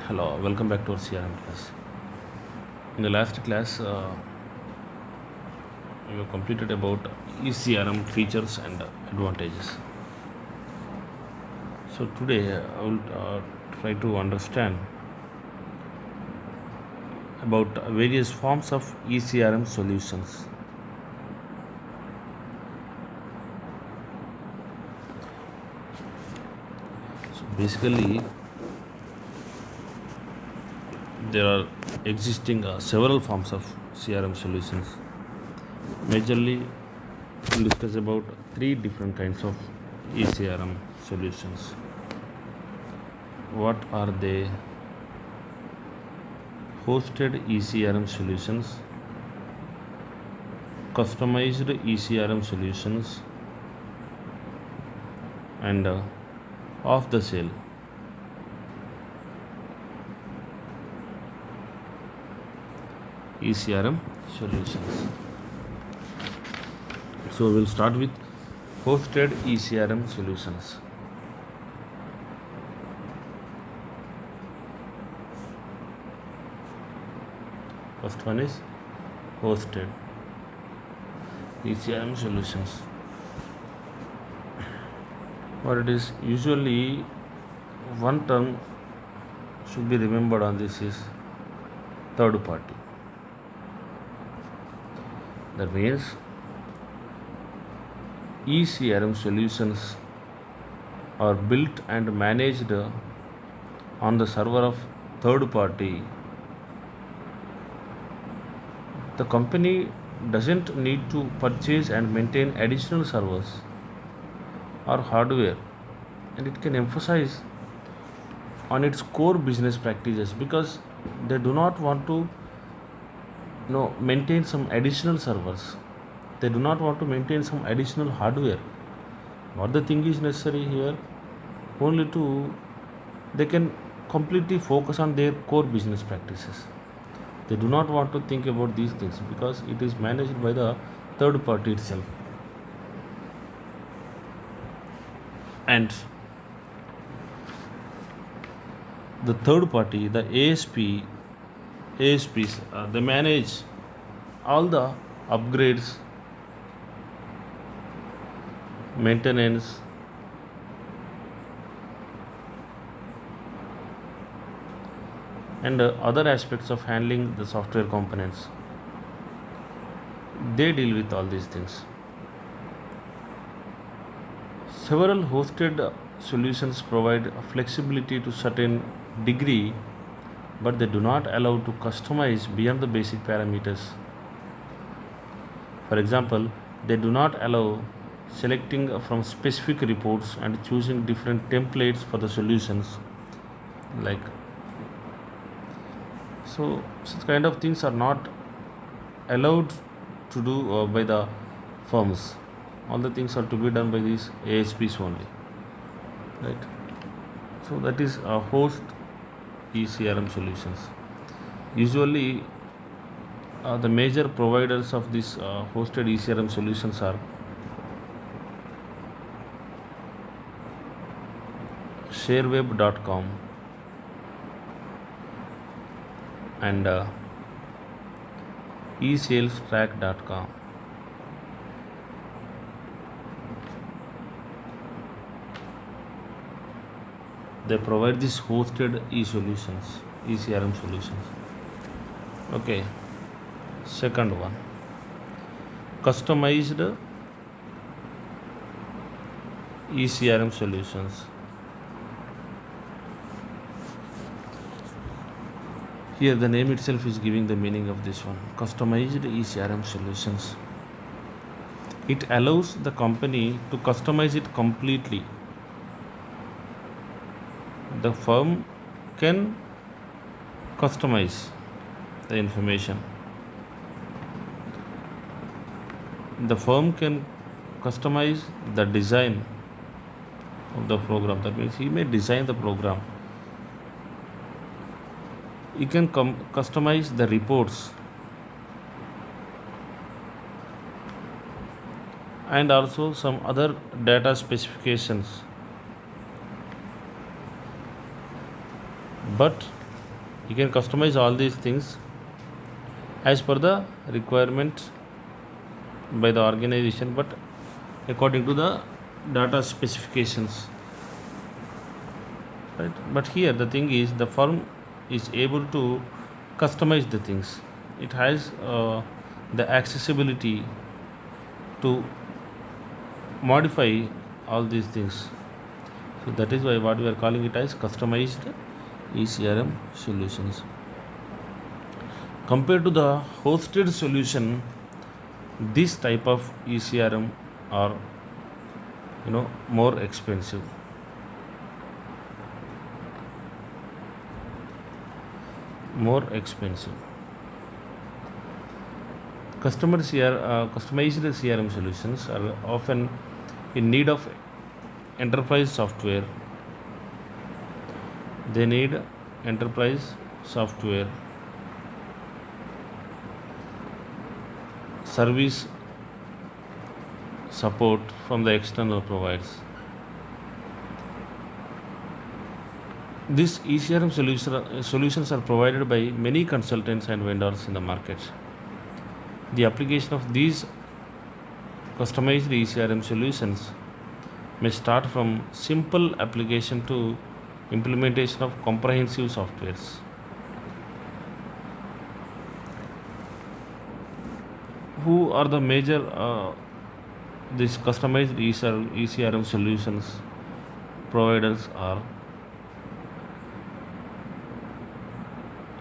Hello, welcome back to our CRM class. In the last class, we have completed about eCRM features and advantages. So today, I will try to understand about various forms of eCRM solutions. So basically, there are existing several forms of CRM solutions. Majorly, we'll discuss about three different kinds of eCRM solutions. What are they? Hosted eCRM solutions, customized eCRM solutions, and off the shelf eCRM solutions. So we'll start with hosted eCRM solutions. First one is hosted eCRM solutions. What it is, usually one term should be remembered on this is third party. That means eCRM solutions are built and managed on the server of third party. The company doesn't need to purchase and maintain additional servers or hardware, and it can emphasize on its core business practices because they do not want to maintain some additional servers. They do not want to maintain some additional hardware. What the thing is necessary here, only to they can completely focus on their core business practices. They do not want to think about these things because it is managed by the third party itself. And the third party, the ASPs, they manage all the upgrades, maintenance, and other aspects of handling the software components. They deal with all these things. Several hosted solutions provide flexibility to certain degree, but they do not allow to customize beyond the basic parameters. For example, they do not allow selecting from specific reports and choosing different templates for the solutions. Like so, such kind of things are not allowed to do by the firms. All the things are to be done by these ASPs only, right? So that is a host eCRM solutions. Usually, the major providers of these hosted eCRM solutions are shareweb.com and eSalesTrack.com. They provide these hosted e-solutions, eCRM solutions. Okay, second one, customized eCRM solutions. Here the name itself is giving the meaning of this one, customized eCRM solutions. It allows the company to customize it completely. The firm can customize the information. The firm can customize the design of the program. That means he may design the program. He can customize the reports and also some other data specifications. But You can customize all these things as per the requirement by the organization, but according to the data specifications, right? But here the thing is, the firm is able to customize the things. It has the accessibility to modify all these things. So that is why what we are calling it as customized ECRM solutions. Compared to the hosted solution, this type of ECRM are more expensive. More expensive. Customized CRM solutions are often in need of enterprise software. They need enterprise software, service support from the external providers. These ECRM solutions are provided by many consultants and vendors in the market. The application of these customized ECRM solutions may start from simple application to implementation of comprehensive softwares. Who are the major these customized ECRM solutions providers are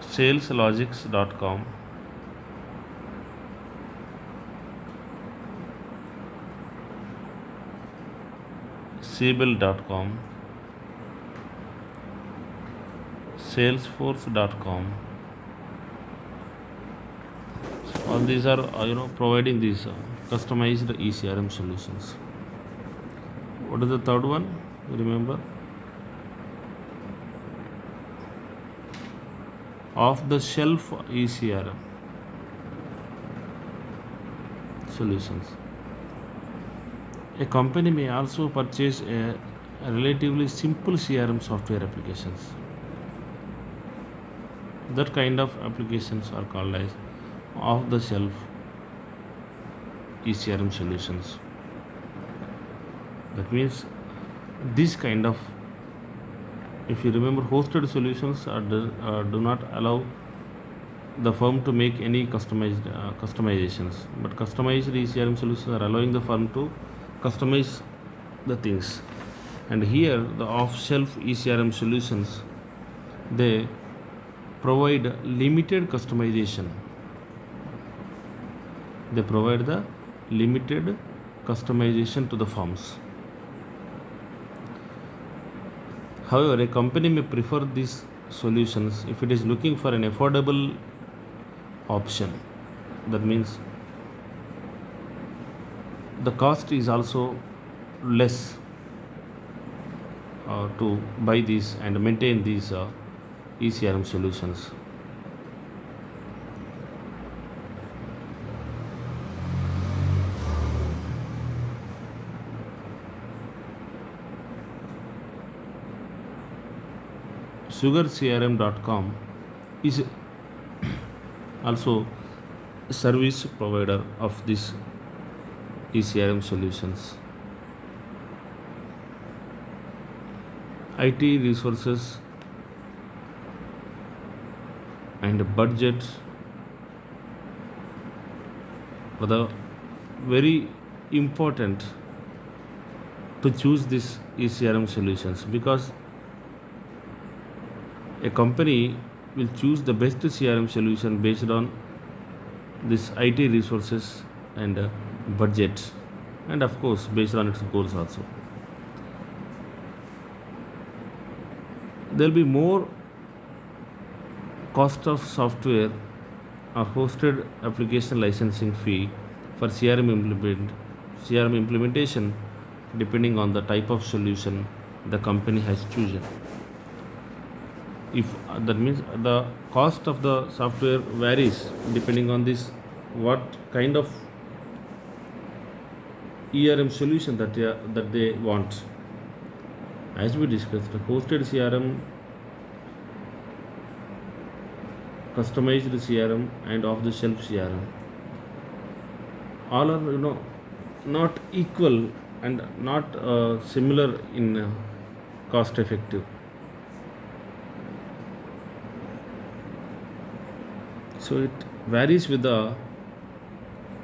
saleslogics.com, Siebel.com, Salesforce.com. All these are providing these customized ECRM solutions. What is the third one? You remember? Off the shelf ECRM solutions. A company may also purchase a relatively simple CRM software applications. That kind of applications are called as off the shelf ECRM solutions. That means this kind of, if you remember, hosted solutions do not allow the firm to make any customizations, but customized ECRM solutions are allowing the firm to customize the things. And here the off-shelf ECRM solutions, they provide limited customization. They provide the limited customization to the firms. However, a company may prefer these solutions if it is looking for an affordable option. That means the cost is also less to buy these and maintain these ECRM solutions. SugarCRM.com is also a service provider of these ECRM solutions. IT resources and budget are the very important to choose these ECRM solutions, because a company will choose the best CRM solution based on this IT resources and budget, and of course based on its goals also. There will be more cost of software or hosted application licensing fee for CRM implementation, depending on the type of solution the company has chosen. If that means the cost of the software varies depending on this, what kind of ERM solution that they want. As we discussed, hosted CRM customized CRM and off the shelf CRM. All are not equal and not similar in cost effective. So it varies with the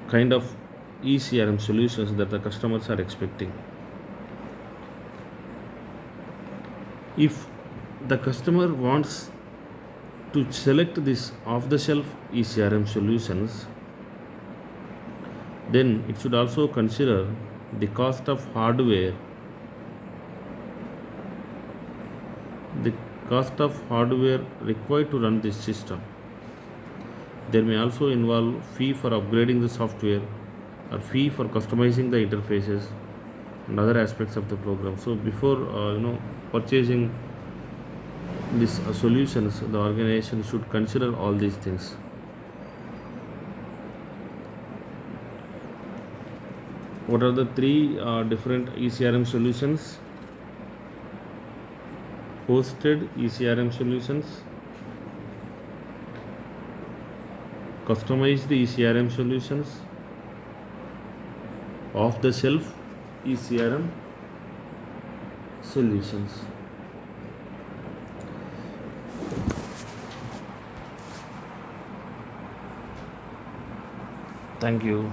kind of ECRM solutions that the customers are expecting. If the customer wants to select this off the shelf ECRM solutions, then it should also consider the cost of hardware, the cost of hardware required to run this system. There may also involve fee for upgrading the software or fee for customizing the interfaces and other aspects of the program. So before purchasing these solutions, the organization should consider all these things. What are the three different ECRM solutions? Hosted ECRM solutions, customized ECRM solutions, off the shelf ECRM solutions. Thank you.